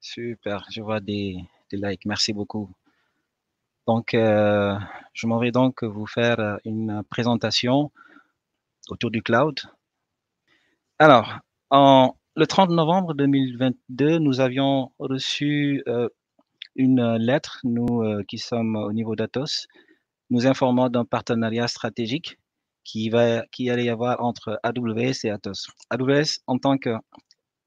Super, je vois des likes. Merci beaucoup. Donc, je m'en vais donc vous faire une présentation autour du cloud. Alors, le 30 novembre 2022, nous avions reçu une lettre, nous qui sommes au niveau d'Atos, nous informant d'un partenariat stratégique qui allait y avoir entre AWS et Atos. AWS en tant que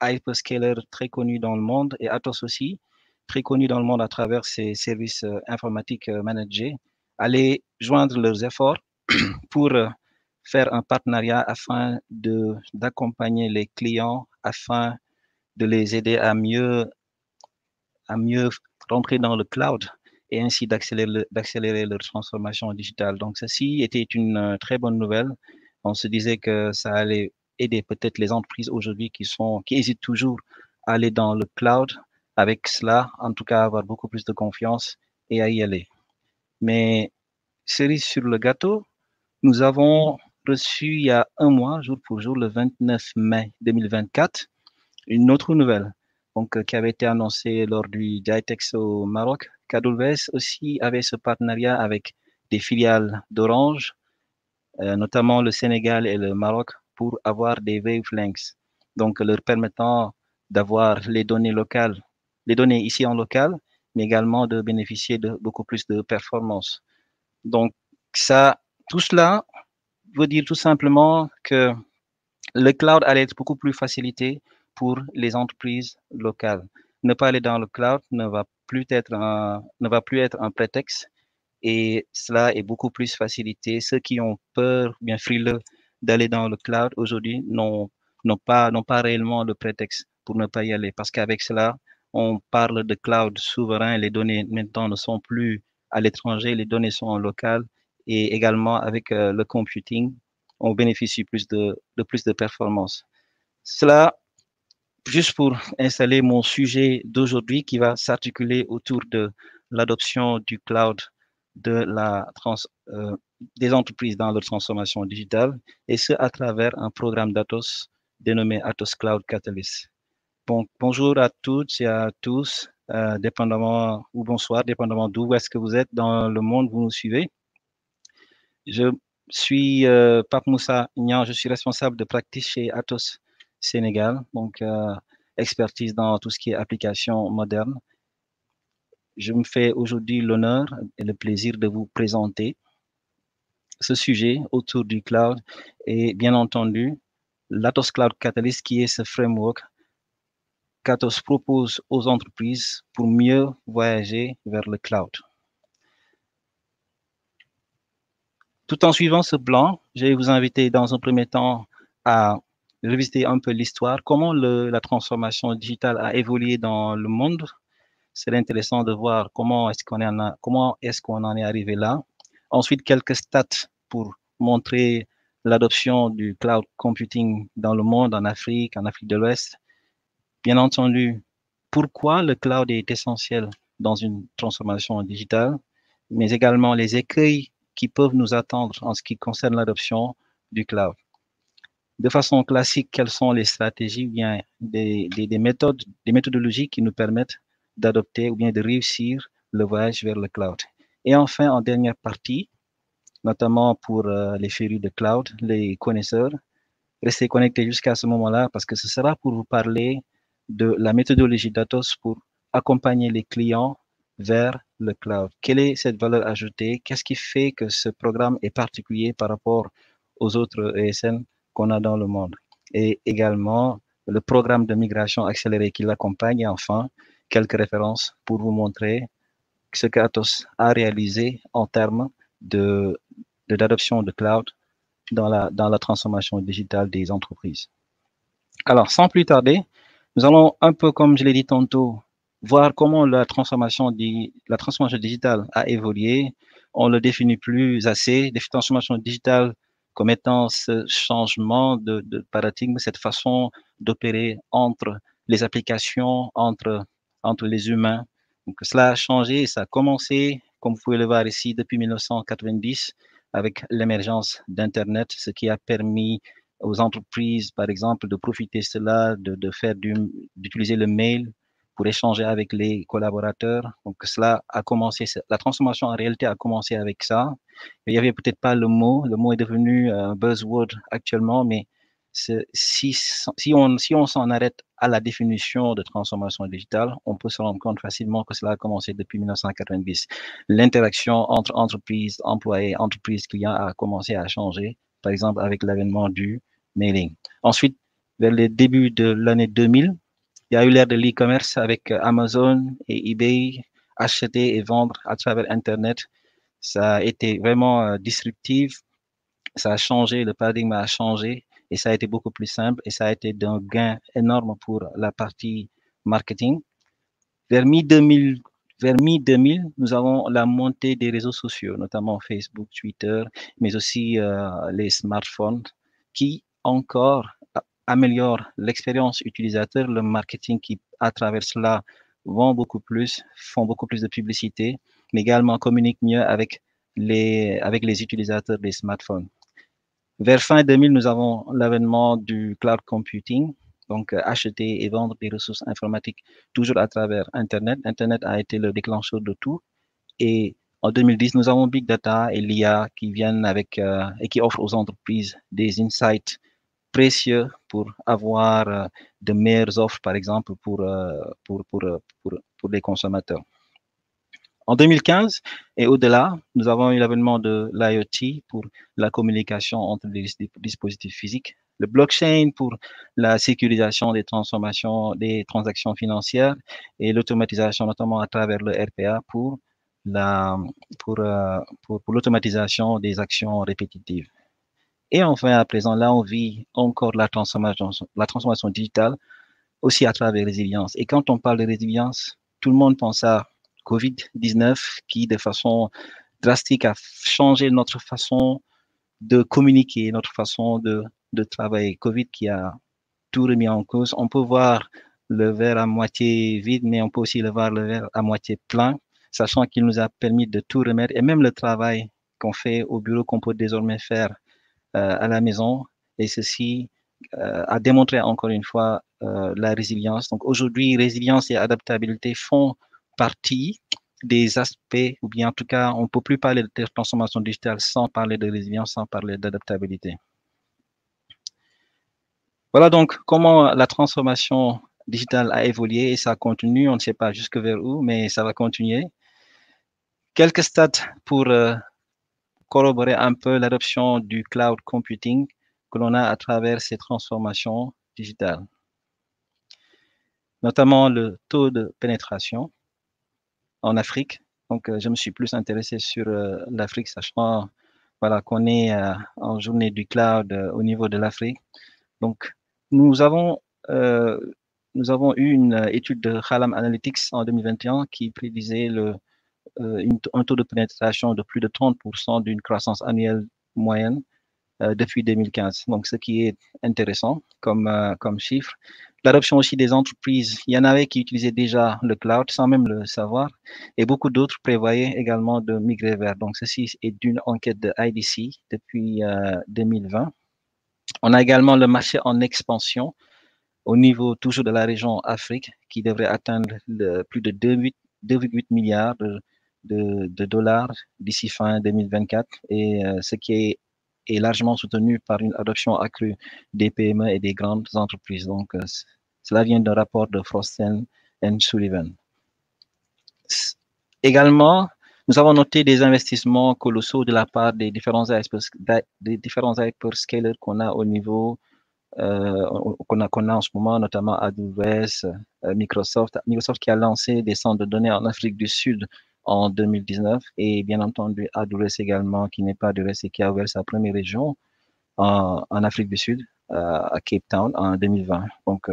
hyperscaler très connu dans le monde et Atos aussi, très connu dans le monde à travers ses services informatiques managés, allaient joindre leurs efforts pour faire un partenariat afin d'accompagner les clients, afin de les aider à mieux rentrer dans le cloud et ainsi d'accélérer leur transformation digitale. Donc, ceci était une très bonne nouvelle. On se disait que ça allait aider peut-être les entreprises aujourd'hui qui hésitent toujours à aller dans le cloud. Avec cela, en tout cas, avoir beaucoup plus de confiance et à y aller. Mais cerise sur le gâteau, nous avons reçu il y a un mois, jour pour jour, le 29 mai 2024, une autre nouvelle donc, qui avait été annoncée lors du GITEX au Maroc. KWS aussi avait ce partenariat avec des filiales d'Orange, notamment le Sénégal et le Maroc, pour avoir des wavelengths, donc leur permettant d'avoir les données locales, les données ici en local, mais également de bénéficier de beaucoup plus de performance. Donc, ça, tout cela veut dire tout simplement que le cloud allait être beaucoup plus facilité pour les entreprises locales. Ne pas aller dans le cloud ne va plus être un prétexte et cela est beaucoup plus facilité. Ceux qui ont peur, bien frileux d'aller dans le cloud aujourd'hui n'ont pas réellement le prétexte pour ne pas y aller parce qu'avec cela, on parle de cloud souverain. Les données maintenant ne sont plus à l'étranger, les données sont en local et également avec le computing, on bénéficie plus de performance. Cela, juste pour installer mon sujet d'aujourd'hui qui va s'articuler autour de l'adoption du cloud de des entreprises dans leur transformation digitale, et ce à travers un programme d'Atos dénommé Atos Cloud Catalyst. Bon, bonjour à toutes et à tous, dépendamment, ou bonsoir, dépendamment d'où est-ce que vous êtes dans le monde, vous nous suivez. Je suis Pape Moussa Nian, je suis responsable de practice chez Atos Sénégal, donc expertise dans tout ce qui est application moderne. Je me fais aujourd'hui l'honneur et le plaisir de vous présenter ce sujet autour du cloud et bien entendu l'Atos Cloud Catalyst qui est ce framework qu'Atos propose aux entreprises pour mieux voyager vers le cloud. Tout en suivant ce plan, je vais vous inviter dans un premier temps à revisiter un peu l'histoire, comment la transformation digitale a évolué dans le monde. C'est intéressant de voir comment est-ce qu'on en est arrivé là. Ensuite, quelques stats pour montrer l'adoption du cloud computing dans le monde, en Afrique de l'Ouest. Bien entendu, pourquoi le cloud est essentiel dans une transformation digitale, mais également les écueils qui peuvent nous attendre en ce qui concerne l'adoption du cloud. De façon classique, quelles sont les stratégies ou bien des méthodologies qui nous permettent d'adopter ou bien de réussir le voyage vers le cloud. Et enfin, en dernière partie, notamment pour les férus de cloud, les connaisseurs, restez connectés jusqu'à ce moment-là parce que ce sera pour vous parler de la méthodologie d'Atos pour accompagner les clients vers le cloud. Quelle est cette valeur ajoutée? Qu'est-ce qui fait que ce programme est particulier par rapport aux autres ESN qu'on a dans le monde? Et également, le programme de migration accélérée qui l'accompagne. Et enfin, quelques références pour vous montrer ce qu'Atos a réalisé en termes d'adoption de cloud dans la transformation digitale des entreprises. Alors, sans plus tarder, nous allons un peu, comme je l'ai dit tantôt, voir comment la transformation digitale a évolué. On ne le définit plus assez. La transformation digitale comme étant ce changement de paradigme, cette façon d'opérer entre les applications, entre les humains. Donc, cela a changé et ça a commencé, comme vous pouvez le voir ici, depuis 1990 avec l'émergence d'Internet, ce qui a permis aux entreprises, par exemple, de profiter de cela, d'utiliser le mail pour échanger avec les collaborateurs. Donc, cela a commencé, la transformation en réalité a commencé avec ça. Il n'y avait peut-être pas le mot est devenu un buzzword actuellement, mais si on s'en arrête à la définition de transformation digitale, on peut se rendre compte facilement que cela a commencé depuis 1990. L'interaction entre entreprises, employés, entreprises, clients a commencé à changer, par exemple avec l'avènement du mailing. Ensuite, vers le début de l'année 2000, il y a eu l'ère de l'e-commerce avec Amazon et eBay, acheter et vendre à travers Internet. Ça a été vraiment disruptif. Ça a changé, le paradigme a changé et ça a été beaucoup plus simple et ça a été d'un gain énorme pour la partie marketing. Vers mi-2000, nous avons la montée des réseaux sociaux, notamment Facebook, Twitter, mais aussi les smartphones qui encore améliorent l'expérience utilisateur, le marketing qui, à travers cela, vend beaucoup plus, font beaucoup plus de publicité, mais également communiquent mieux avec les utilisateurs des smartphones. Vers fin 2000, nous avons l'avènement du cloud computing, donc acheter et vendre des ressources informatiques toujours à travers Internet. Internet a été le déclencheur de tout. Et en 2010, nous avons Big Data et l'IA qui viennent avec et qui offrent aux entreprises des insights précieux pour avoir de meilleures offres, par exemple, pour les consommateurs. En 2015 et au-delà, nous avons eu l'avènement de l'IoT pour la communication entre les dispositifs physiques, le blockchain pour la sécurisation des transformations, des transactions financières et l'automatisation, notamment à travers le RPA pour l'automatisation des actions répétitives. Et enfin, à présent, là, on vit encore la transformation digitale aussi à travers résilience. Et quand on parle de résilience, tout le monde pense à COVID-19 qui, de façon drastique, a changé notre façon de communiquer, notre façon de travailler. COVID qui a tout remis en cause. On peut voir le verre à moitié vide, mais on peut aussi le voir le verre à moitié plein, sachant qu'il nous a permis de tout remettre et même le travail qu'on fait au bureau qu'on peut désormais faire à la maison. Et ceci a démontré encore une fois la résilience. Donc aujourd'hui, résilience et adaptabilité font partie des aspects, ou bien en tout cas, on ne peut plus parler de transformation digitale sans parler de résilience, sans parler d'adaptabilité. Voilà donc comment la transformation digitale a évolué et ça continue. On ne sait pas jusque vers où, mais ça va continuer. Quelques stats pour corroborer un peu l'adoption du cloud computing que l'on a à travers ces transformations digitales. Notamment le taux de pénétration en Afrique. Donc, je me suis plus intéressé sur l'Afrique, sachant voilà, qu'on est en journée du cloud au niveau de l'Afrique. Donc, nous avons eu une étude de Halam Analytics en 2021 qui prédisait un taux de pénétration de plus de 30% d'une croissance annuelle moyenne depuis 2015. Donc, ce qui est intéressant comme chiffre. L'adoption aussi des entreprises, il y en avait qui utilisaient déjà le cloud sans même le savoir et beaucoup d'autres prévoyaient également de migrer vers. Donc, ceci est d'une enquête de IDC depuis 2020. On a également le marché en expansion au niveau toujours de la région Afrique qui devrait atteindre plus de 2,8 milliards de dollars d'ici fin 2024 et ce qui est largement soutenu par une adoption accrue des PME et des grandes entreprises. Donc, cela vient d'un rapport de Frost & Sullivan. Également, nous avons noté des investissements colossaux de la part des différents hyperscalers qu'on a au niveau qu'on a en ce moment, notamment AWS, Microsoft qui a lancé des centres de données en Afrique du Sud en 2019 et bien entendu AWS également qui n'est pas AWS et qui a ouvert sa première région en Afrique du Sud, à Cape Town en 2020. Donc,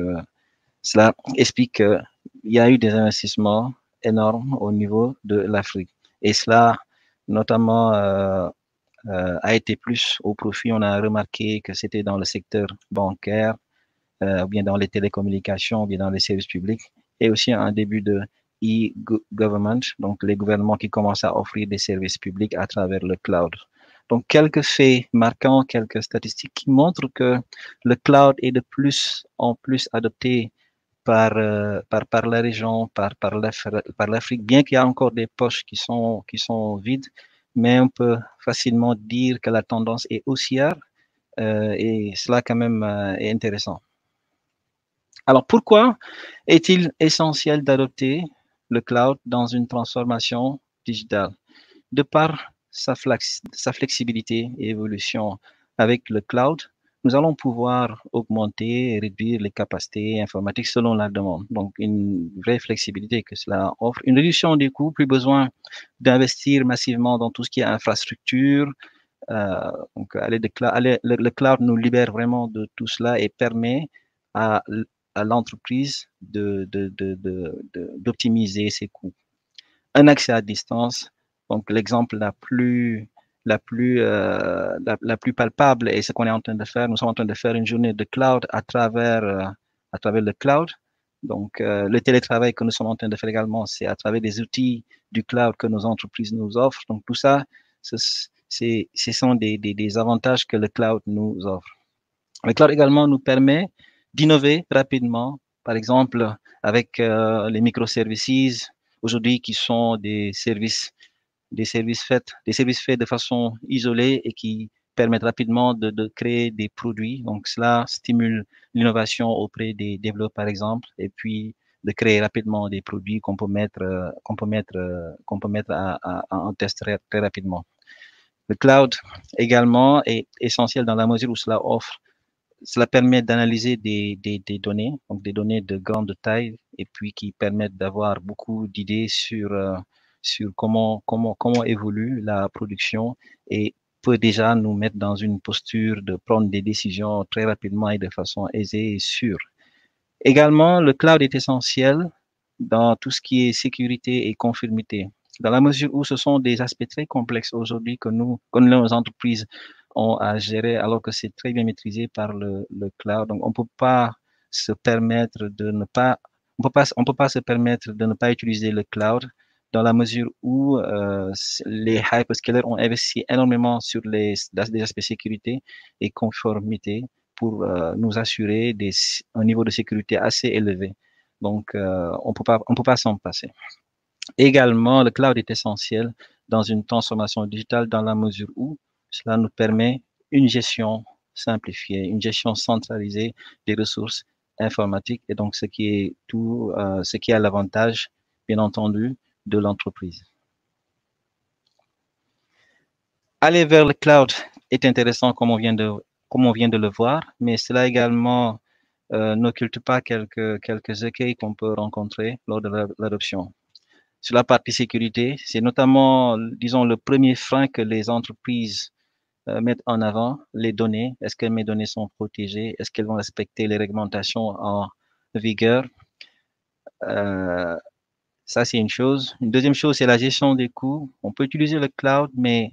cela explique qu'il y a eu des investissements énormes au niveau de l'Afrique. Et cela, notamment, a été plus au profit. On a remarqué que c'était dans le secteur bancaire, ou bien dans les télécommunications, ou bien dans les services publics, et aussi un début de e-government, donc les gouvernements qui commencent à offrir des services publics à travers le cloud. Donc, quelques faits marquants, quelques statistiques qui montrent que le cloud est de plus en plus adopté par la région, par l'Afrique, bien qu'il y a encore des poches qui sont vides, mais on peut facilement dire que la tendance est haussière et cela quand même est intéressant. Alors pourquoi est-il essentiel d'adopter le cloud dans une transformation digitale? De par sa flexibilité et évolution avec le cloud, nous allons pouvoir augmenter et réduire les capacités informatiques selon la demande. Donc, une vraie flexibilité que cela offre. Une réduction des coûts, plus besoin d'investir massivement dans tout ce qui est infrastructure. Donc, le cloud nous libère vraiment de tout cela et permet à, à l'entreprise d'optimiser ses coûts. Un accès à distance. Donc, l'exemple la plus palpable est ce qu'on est en train de faire. Nous sommes en train de faire une journée de cloud à travers le cloud. Donc, le télétravail que nous sommes en train de faire également, c'est à travers des outils du cloud que nos entreprises nous offrent. Donc, tout ça, ce sont des avantages que le cloud nous offre. Le cloud également nous permet d'innover rapidement, par exemple avec les microservices aujourd'hui qui sont des services faits de façon isolée et qui permettent rapidement de créer des produits. Donc cela stimule l'innovation auprès des développeurs par exemple et puis de créer rapidement des produits qu'on peut mettre en test très rapidement. Le cloud également est essentiel dans la mesure où cela permet d'analyser des données, donc des données de grande taille, et puis qui permettent d'avoir beaucoup d'idées sur comment évolue la production et peut déjà nous mettre dans une posture de prendre des décisions très rapidement et de façon aisée et sûre. Également, le cloud est essentiel dans tout ce qui est sécurité et conformité, dans la mesure où ce sont des aspects très complexes aujourd'hui que nos entreprises ont à gérer, alors que c'est très bien maîtrisé par le cloud. Donc, on peut pas se permettre de ne pas, on peut pas se permettre de ne pas utiliser le cloud dans la mesure où les hyperscalers ont investi énormément sur des aspects sécurité et conformité pour nous assurer un niveau de sécurité assez élevé. Donc, on peut pas s'en passer. Également, le cloud est essentiel dans une transformation digitale dans la mesure où cela nous permet une gestion simplifiée, une gestion centralisée des ressources informatiques et donc ce qui a l'avantage, bien entendu, de l'entreprise. Aller vers le cloud est intéressant comme on vient de le voir, mais cela également n'occulte pas quelques écueils qu'on peut rencontrer lors de l'adoption. Sur la partie sécurité, c'est notamment, disons, le premier frein que les entreprises mettent en avant, les données. Est-ce que mes données sont protégées? Est-ce qu'elles vont respecter les réglementations en vigueur? Euh, Ça, c'est une chose. Une deuxième chose, c'est la gestion des coûts. On peut utiliser le cloud, mais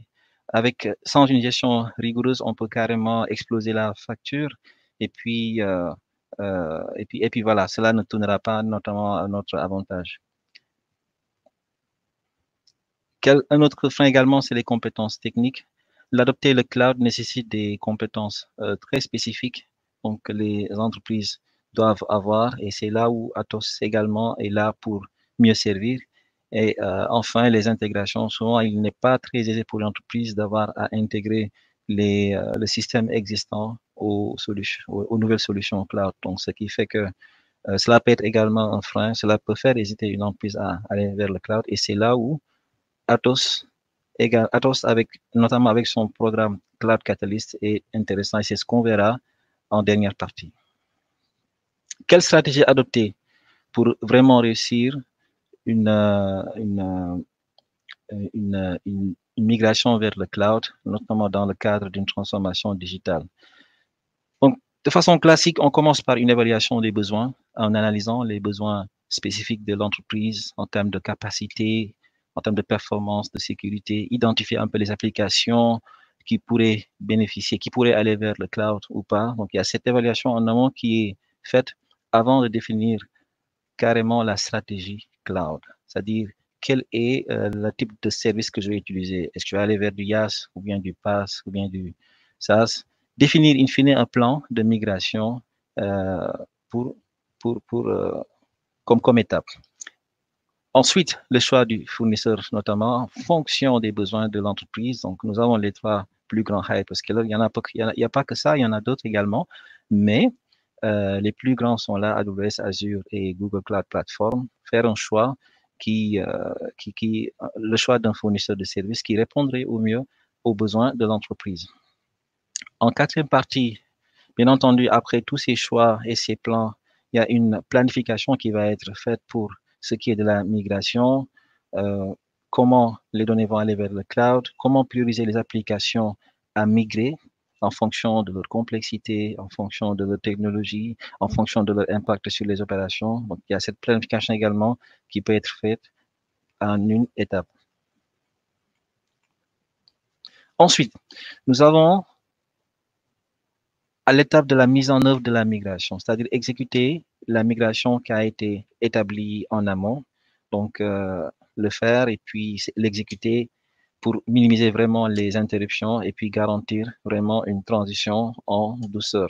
sans une gestion rigoureuse, on peut carrément exploser la facture. Et puis, et puis voilà, cela ne tournera pas notamment à notre avantage. Un autre frein également, c'est les compétences techniques. L'adopter le cloud nécessite des compétences très spécifiques donc, que les entreprises doivent avoir et c'est là où Atos également est là pour mieux servir. Et enfin, les intégrations, souvent, il n'est pas très aisé pour l'entreprise d'avoir à intégrer le système existant aux nouvelles solutions cloud. Donc, ce qui fait que cela peut être également un frein, cela peut faire hésiter une entreprise à aller vers le cloud et c'est là où Atos, Atos notamment avec son programme Cloud Catalyst est intéressant et c'est ce qu'on verra en dernière partie. Quelle stratégie adopter pour vraiment réussir une, une, une migration vers le cloud, notamment dans le cadre d'une transformation digitale? Donc, de façon classique, on commence par une évaluation des besoins en analysant les besoins spécifiques de l'entreprise en termes de capacité, en termes de performance, de sécurité, identifier un peu les applications qui pourraient bénéficier, qui pourraient aller vers le cloud ou pas. Donc, il y a cette évaluation en amont qui est faite avant de définir carrément la stratégie cloud, c'est-à-dire quel est le type de service que je vais utiliser. Est-ce que je vais aller vers du IaaS ou bien du PaaS ou bien du SaaS? Définir in fine un plan de migration pour comme étape. Ensuite, le choix du fournisseur, notamment en fonction des besoins de l'entreprise. Donc, nous avons les 3 plus grands hyperscalers. Il y a pas que ça, il y en a d'autres également, mais les plus grands sont là, AWS, Azure et Google Cloud Platform. Faire un choix le choix d'un fournisseur de services qui répondrait au mieux aux besoins de l'entreprise. En 4e partie, bien entendu, après tous ces choix et ces plans, il y a une planification qui va être faite pour ce qui est de la migration, comment les données vont aller vers le cloud, comment prioriser les applications à migrer en fonction de leur complexité, en fonction de leur technologie, en fonction de leur impact sur les opérations. Donc, il y a cette planification également qui peut être faite en une étape. Ensuite, nous avons à l'étape de la mise en œuvre de la migration, c'est-à-dire exécuter la migration qui a été établie en amont, donc le faire et puis l'exécuter pour minimiser vraiment les interruptions et puis garantir vraiment une transition en douceur.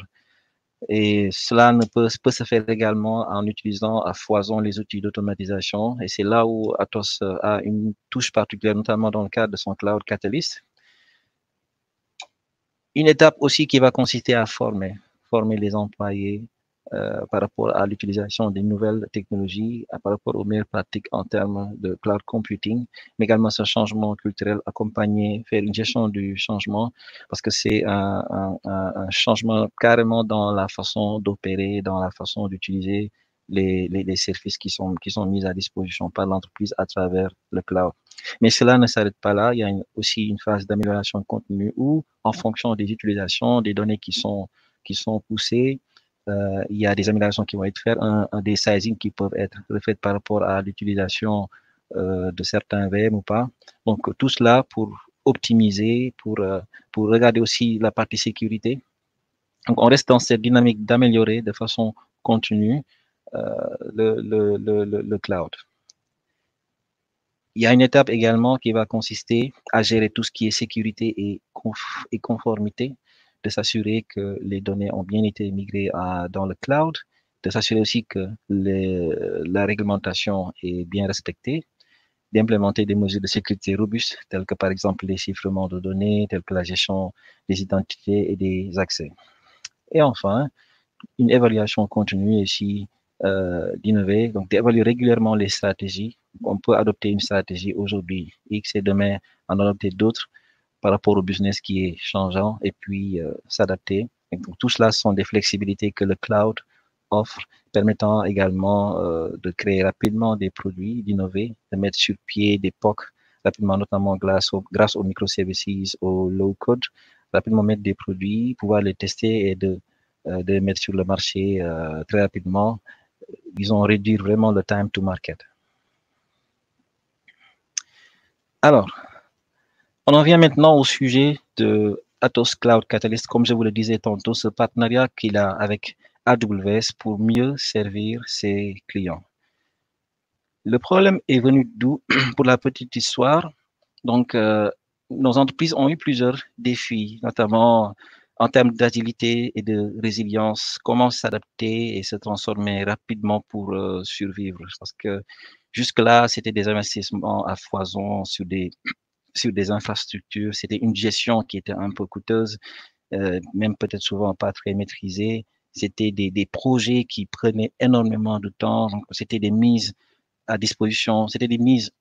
Et cela peut se faire également en utilisant à foison les outils d'automatisation. Et c'est là où Atos a une touche particulière, notamment dans le cadre de son Cloud Catalyst. Une étape aussi qui va consister à former les employés par rapport à l'utilisation des nouvelles technologies, par rapport aux meilleures pratiques en termes de cloud computing, mais également ce changement culturel accompagné, faire une gestion du changement, parce que c'est un changement carrément dans la façon d'opérer, dans la façon d'utiliser les services qui sont mis à disposition par l'entreprise à travers le cloud. Mais cela ne s'arrête pas là. Il y a aussi une phase d'amélioration continue où, en fonction des utilisations, des données qui sont poussées, il y a des améliorations qui vont être faites, des sizing qui peuvent être faits par rapport à l'utilisation de certains VM ou pas. Donc, tout cela pour optimiser, pour regarder aussi la partie sécurité. Donc, on reste dans cette dynamique d'améliorer de façon continue le cloud. Il y a une étape également qui va consister à gérer tout ce qui est sécurité et conformité, de s'assurer que les données ont bien été migrées dans le cloud, de s'assurer aussi que la réglementation est bien respectée, d'implémenter des mesures de sécurité robustes, telles que par exemple les chiffrements de données, telles que la gestion des identités et des accès. Et enfin, une évaluation continue ici d'innover, donc d'évaluer régulièrement les stratégies. On peut adopter une stratégie aujourd'hui X et demain en adopter d'autres par rapport au business qui est changeant et puis s'adapter. Donc, tout cela sont des flexibilités que le cloud offre, permettant également de créer rapidement des produits, d'innover, de mettre sur pied des POC rapidement, notamment grâce aux microservices, au low code, rapidement mettre des produits, pouvoir les tester et de les mettre sur le marché très rapidement. Ils ont réduit vraiment le time to market. Alors, on en vient maintenant au sujet de Atos Cloud Catalyst, comme je vous le disais tantôt, ce partenariat qu'il a avec AWS pour mieux servir ses clients. Le problème est venu d'où? Pour la petite histoire, donc nos entreprises ont eu plusieurs défis, notamment en termes d'agilité et de résilience, comment s'adapter et se transformer rapidement pour survivre. Parce que jusque-là, c'était des investissements à foison sur des infrastructures, c'était une gestion qui était un peu coûteuse, même peut-être souvent pas très maîtrisée. C'était des projets qui prenaient énormément de temps, donc c'était des mises à disposition, c'était des mises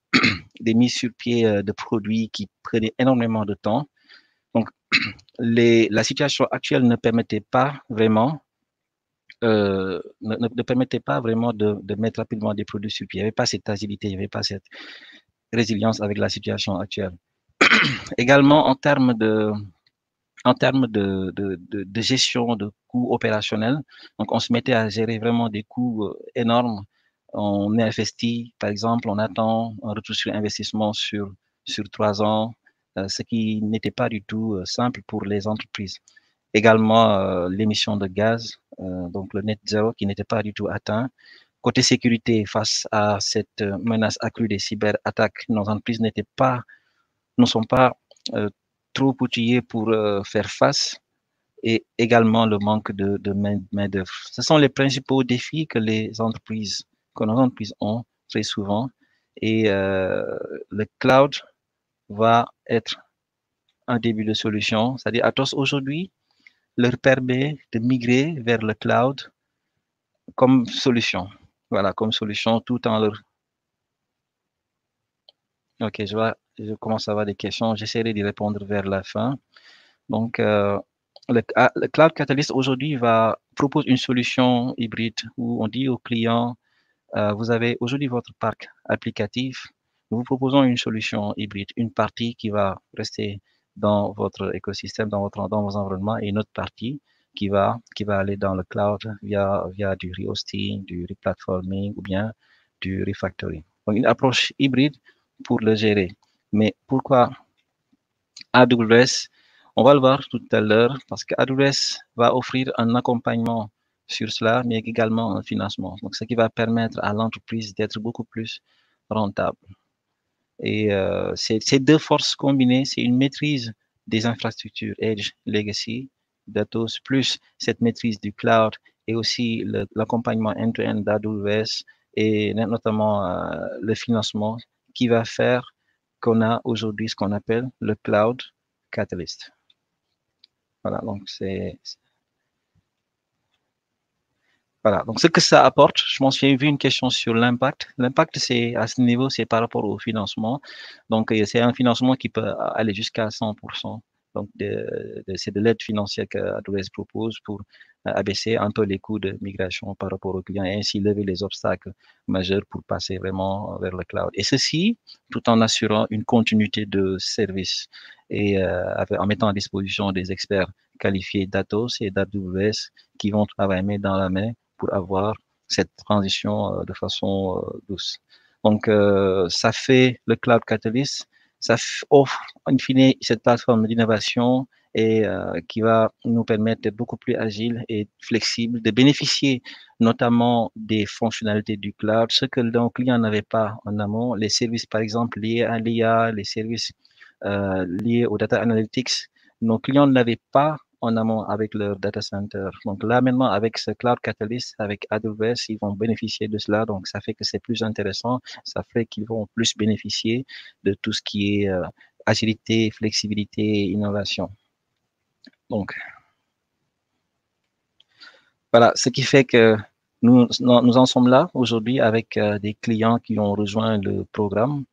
sur pied de produits qui prenaient énormément de temps. Donc, la situation actuelle ne permettait pas vraiment ne permettait pas vraiment de mettre rapidement des produits sur pied. Il n'y avait pas cette agilité, il n'y avait pas cette résilience avec la situation actuelle. Également, en termes de gestion de coûts opérationnels, donc on se mettait à gérer vraiment des coûts énormes. On investit, par exemple, on attend un retour sur investissement sur 3 ans, ce qui n'était pas du tout simple pour les entreprises. Également, l'émission de gaz, donc le net zéro qui n'était pas du tout atteint. Côté sécurité, face à cette menace accrue des cyberattaques, nos entreprises ne sont pas trop outillées pour faire face et également le manque de main-d'œuvre. Ce sont les principaux défis que que nos entreprises ont très souvent. Et le cloud va être un début de solution. C'est-à-dire, Atos aujourd'hui leur permet de migrer vers le cloud comme solution. Voilà, comme solution, tout en leur... Ok, je commence à avoir des questions. J'essaierai d'y répondre vers la fin. Donc, le Cloud Catalyst aujourd'hui propose une solution hybride où on dit aux clients, vous avez aujourd'hui votre parc applicatif. Nous vous proposons une solution hybride, une partie qui va rester dans votre écosystème, dans vos environnements, et une autre partie qui va aller dans le cloud via du rehosting, du replatforming ou bien du refactoring. Donc, une approche hybride pour le gérer. Mais pourquoi AWS? On va le voir tout à l'heure parce que AWS va offrir un accompagnement sur cela, mais également un financement. Donc, ce qui va permettre à l'entreprise d'être beaucoup plus rentable. Et ces deux forces combinées, c'est une maîtrise des infrastructures Edge Legacy d'Atos, plus cette maîtrise du cloud et aussi l'accompagnement end-to-end d'AWS et notamment le financement qui va faire qu'on a aujourd'hui ce qu'on appelle le Cloud Catalyst. Voilà, donc voilà, donc ce que ça apporte, je pense qu'il y a vu une question sur l'impact. L'impact, c'est à ce niveau, c'est par rapport au financement. Donc, c'est un financement qui peut aller jusqu'à 100%. Donc, c'est de l'aide financière que AWS propose pour abaisser un peu les coûts de migration par rapport aux clients et ainsi lever les obstacles majeurs pour passer vraiment vers le cloud. Et ceci, tout en assurant une continuité de service et en mettant à disposition des experts qualifiés d'Atos et d'AWS qui vont travailler main dans la main pour avoir cette transition de façon douce. Donc, ça fait le Cloud Catalyst, ça offre in fine cette plateforme d'innovation et qui va nous permettre d'être beaucoup plus agile et flexible, de bénéficier notamment des fonctionnalités du cloud, ce que nos clients n'avaient pas en amont, les services par exemple liés à l'IA, les services liés aux data analytics, nos clients ne l'avaient pas en amont avec leur data center. Donc là, maintenant, avec ce Cloud Catalyst, avec AWS, ils vont bénéficier de cela. Donc, ça fait que c'est plus intéressant. Ça fait qu'ils vont plus bénéficier de tout ce qui est agilité, flexibilité, innovation. Donc, voilà, ce qui fait que nous en sommes là aujourd'hui avec des clients qui ont rejoint le programme.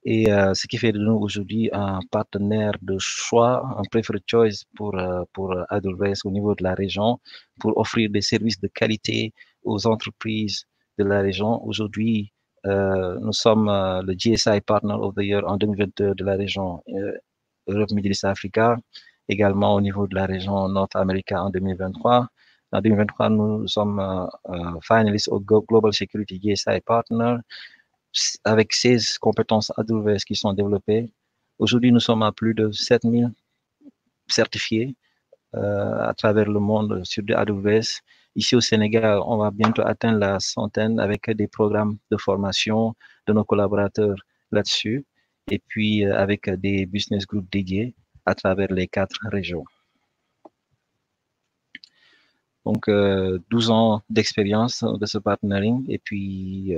Et ce qui fait de nous aujourd'hui un partenaire de choix, un preferred choice pour AWS au niveau de la région, pour offrir des services de qualité aux entreprises de la région. Aujourd'hui, nous sommes le GSI Partner of the Year en 2022 de la région Europe, Middle East, Africa, également au niveau de la région North America en 2023. En 2023, nous sommes finalistes au Global Security GSI Partner avec 16 compétences AWS qui sont développées. Aujourd'hui, nous sommes à plus de 7000 certifiés à travers le monde sur des AWS. Ici au Sénégal, on va bientôt atteindre la centaine avec des programmes de formation de nos collaborateurs là-dessus et puis avec des business groups dédiés à travers les 4 régions. Donc, 12 ans d'expérience de ce partnering et puis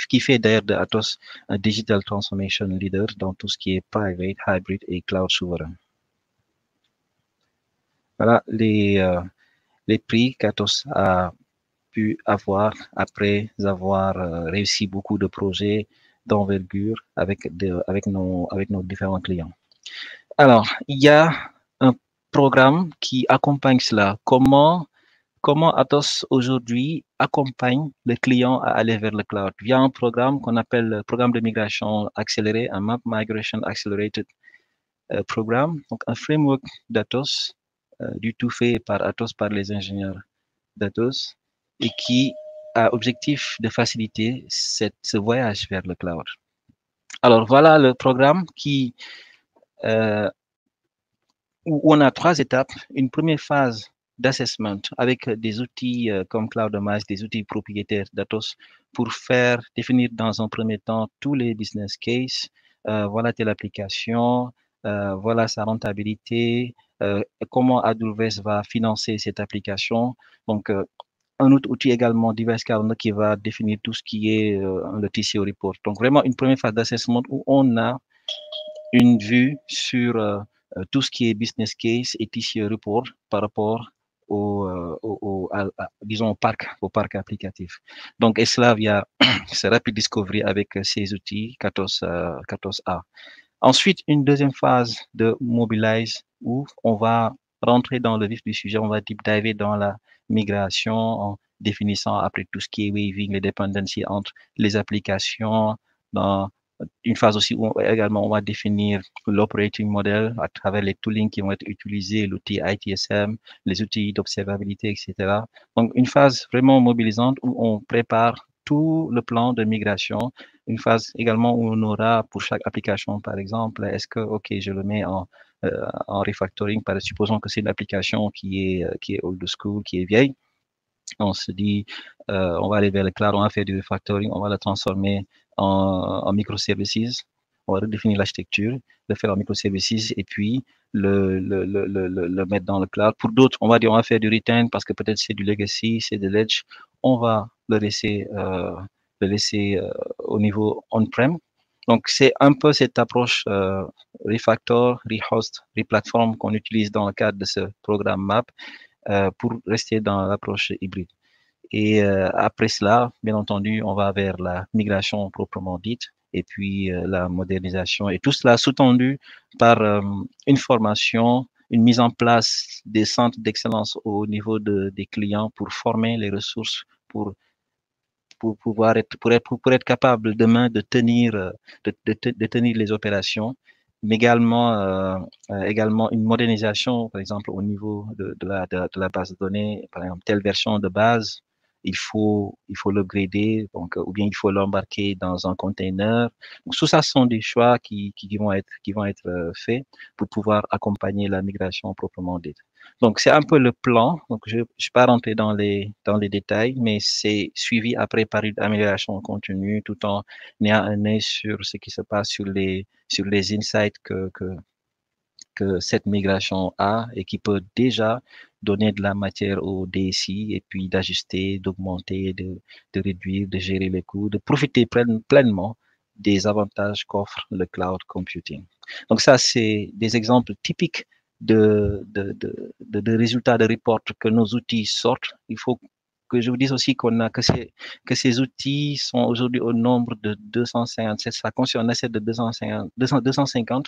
qui fait d'ailleurs de Atos un digital transformation leader dans tout ce qui est private, hybrid et cloud souverain. Voilà les prix qu'Atos a pu avoir après avoir réussi beaucoup de projets d'envergure avec nos différents clients. Alors, il y a un programme qui accompagne cela. Comment Atos aujourd'hui accompagne le client à aller vers le cloud via un programme qu'on appelle le programme de migration accéléré, un Map Migration Accelerated Programme, donc un framework d'Atos, du tout fait par Atos, par les ingénieurs d'Atos, et qui a objectif de faciliter ce voyage vers le cloud. Alors voilà le programme où on a 3 étapes. Une première phase d'assessment avec des outils comme CloudOmise, des outils propriétaires d'Atos pour définir dans un premier temps tous les business cases. Voilà telle application, voilà sa rentabilité, comment AWS va financer cette application. Donc, un autre outil également, Device Calendar, qui va définir tout ce qui est le TCO report. Donc, vraiment une première phase d'assessment où on a une vue sur tout ce qui est business case et TCO report par rapport disons, au parc applicatif. Donc, et cela via ce Rapid Discovery avec ces outils 14A. Ensuite, une deuxième phase de Mobilize où on va rentrer dans le vif du sujet, on va deep diver dans la migration en définissant après tout ce qui est waving, les dependencies entre les applications, dans une phase aussi où également on va définir l'operating model à travers les toolings qui vont être utilisés, l'outil ITSM, les outils d'observabilité, etc. Donc, une phase vraiment mobilisante où on prépare tout le plan de migration. Une phase également où on aura pour chaque application, par exemple, est-ce que, OK, je le mets en refactoring, supposons que c'est une application qui est old school, qui est vieille. On se dit, on va aller vers le cloud, on va faire du refactoring, on va la transformer en microservices, on va redéfinir l'architecture, le faire en microservices et puis le mettre dans le cloud. Pour d'autres, on va dire, on va faire du retain parce que peut-être c'est du legacy, c'est de l'edge. On va le laisser au niveau on-prem. Donc, c'est un peu cette approche refactor, rehost, replatform qu'on utilise dans le cadre de ce programme MAP pour rester dans l'approche hybride. Et après cela, bien entendu, on va vers la migration proprement dite et puis la modernisation et tout cela sous-tendu par une formation, une mise en place des centres d'excellence au niveau des clients pour former les ressources pour pouvoir pour être capable demain de tenir de tenir les opérations, mais également une modernisation, par exemple au niveau de la base de données, par exemple telle version de base, il faut l'upgrader, donc ou bien il faut l'embarquer dans un container. Donc, tout ça sont des choix qui vont être faits pour pouvoir accompagner la migration proprement dite. Donc, c'est un peu le plan. Donc, je ne suis pas rentré dans les détails, mais c'est suivi après par une amélioration continue tout en ayant un œil sur ce qui se passe sur les insights que cette migration a et qui peut déjà donner de la matière au DSI et puis d'ajuster, d'augmenter, de réduire, de gérer les coûts, de profiter pleinement des avantages qu'offre le cloud computing. Donc ça, c'est des exemples typiques de résultats de report que nos outils sortent. Il faut que je vous dise aussi que ces outils sont aujourd'hui au nombre de 257. Ça concerne un set de 250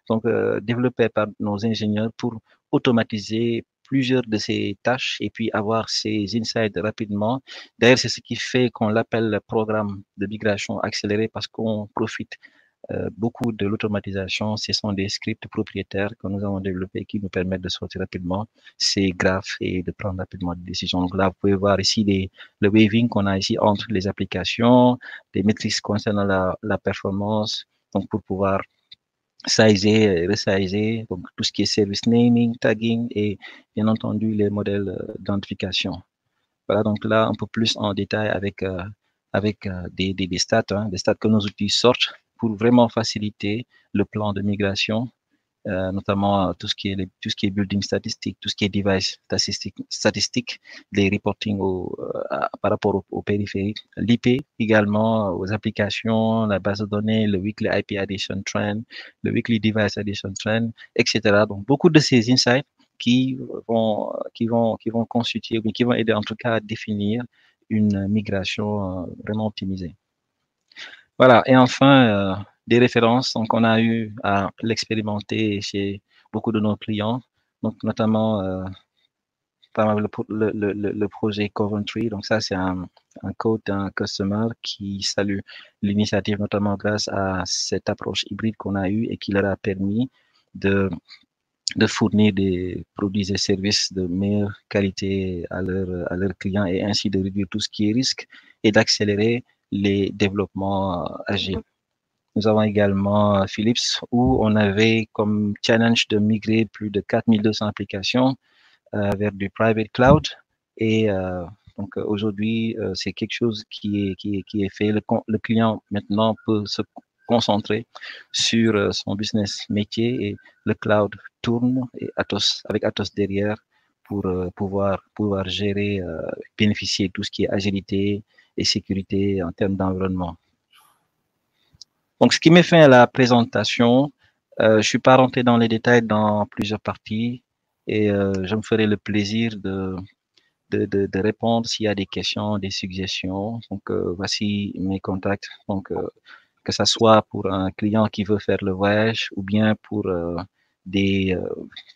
donc développé par nos ingénieurs pour automatiser plusieurs de ces tâches et puis avoir ces insights rapidement. D'ailleurs, c'est ce qui fait qu'on l'appelle le programme de migration accéléré parce qu'on profite beaucoup de l'automatisation. Ce sont des scripts propriétaires que nous avons développés qui nous permettent de sortir rapidement ces graphes et de prendre rapidement des décisions. Donc là, vous pouvez voir ici le waving qu'on a ici entre les applications, des métriques concernant la performance, donc pour pouvoir sizer, resizer, donc tout ce qui est service naming, tagging et bien entendu les modèles d'identification. Voilà, donc là un peu plus en détail avec des stats, des stats que nos outils sortent pour vraiment faciliter le plan de migration notamment tout ce qui est building statistique, tout ce qui est device statistique, les reporting par rapport aux périphériques, l'IP également, aux applications, la base de données, le weekly IP addition trend, le weekly device addition trend, etc. Donc, beaucoup de ces insights qui vont constituer, mais qui vont aider en tout cas à définir une migration vraiment optimisée. Voilà. Et enfin, des références. Donc, on a eu à l'expérimenter chez beaucoup de nos clients, donc notamment le projet Coventry. Donc, ça, c'est un code d'un customer qui salue l'initiative, notamment grâce à cette approche hybride qu'on a eue et qui leur a permis de, de fournir des produits et services de meilleure qualité à leurs clients et ainsi de réduire tout ce qui est risque et d'accélérer les développements agiles. Nous avons également Philips où on avait comme challenge de migrer plus de 4200 applications vers du private cloud. Et donc aujourd'hui, c'est quelque chose qui est fait. Le client maintenant peut concentré sur son business métier et le cloud tourne et avec Atos derrière pour pouvoir gérer, bénéficier de tout ce qui est agilité et sécurité en termes d'environnement. Donc, ce qui met fin à la présentation, je suis pas rentré dans les détails dans plusieurs parties et je me ferai le plaisir de répondre s'il y a des questions, des suggestions. Donc, voici mes contacts. Donc, que ça soit pour un client qui veut faire le voyage ou bien pour des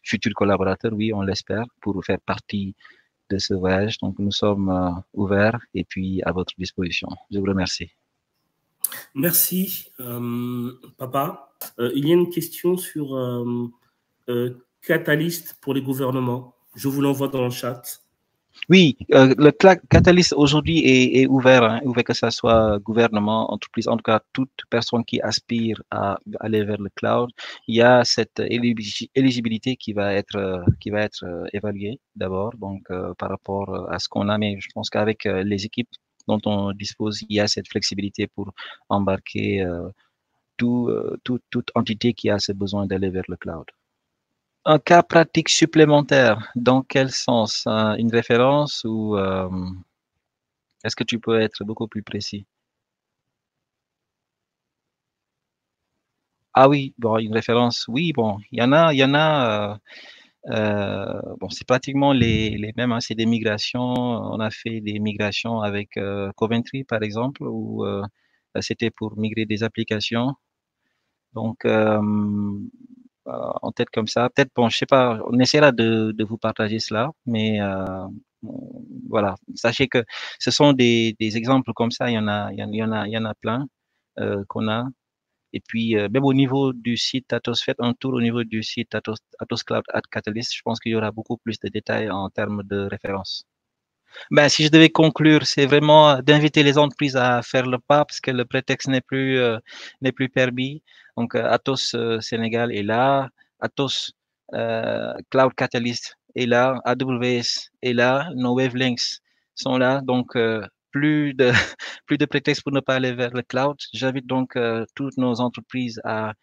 futurs collaborateurs, oui, on l'espère, pour faire partie de ce voyage. Donc, nous sommes ouverts et puis à votre disposition. Je vous remercie. Merci, Papa. Il y a une question sur Catalyst pour les gouvernements. Je vous l'envoie dans le chat. Oui, le Catalyst aujourd'hui est ouvert, hein, ouvert que ce soit gouvernement, entreprise, en tout cas toute personne qui aspire à aller vers le cloud. Il y a cette éligibilité qui va être évaluée d'abord, donc par rapport à ce qu'on a, mais je pense qu'avec les équipes dont on dispose, il y a cette flexibilité pour embarquer toute entité qui a ce besoin d'aller vers le cloud. Un cas pratique supplémentaire, dans quel sens? Une référence ou est-ce que tu peux être beaucoup plus précis? Ah oui, bon, une référence, oui, bon, il y en a, bon, c'est pratiquement les mêmes, hein, c'est des migrations. On a fait des migrations avec Coventry, par exemple, où c'était pour migrer des applications. Donc, en tête comme ça. Peut-être, bon, je sais pas, on essaiera de vous partager cela, mais voilà. Sachez que ce sont des exemples comme ça, il y en a plein qu'on a. Et puis, même au niveau du site Atos, faites un tour au niveau du site Atos Cloud Catalyst. Je pense qu'il y aura beaucoup plus de détails en termes de références. Ben, si je devais conclure, c'est vraiment d'inviter les entreprises à faire le pas parce que le prétexte n'est plus permis. Donc, Atos Sénégal est là, Atos Cloud Catalyst est là, AWS est là, nos wavelengths sont là. Donc, plus de plus de prétexte pour ne pas aller vers le cloud. J'invite donc toutes nos entreprises à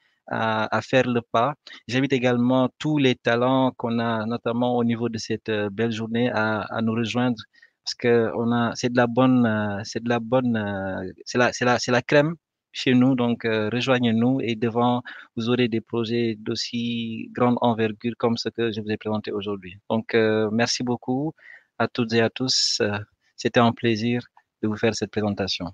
faire le pas. J'invite également tous les talents qu'on a, notamment au niveau de cette belle journée, à nous rejoindre parce que c'est de la bonne, c'est la crème chez nous. Donc, rejoignez-nous et devant, vous aurez des projets d'aussi grande envergure comme ce que je vous ai présenté aujourd'hui. Donc, merci beaucoup à toutes et à tous. C'était un plaisir de vous faire cette présentation.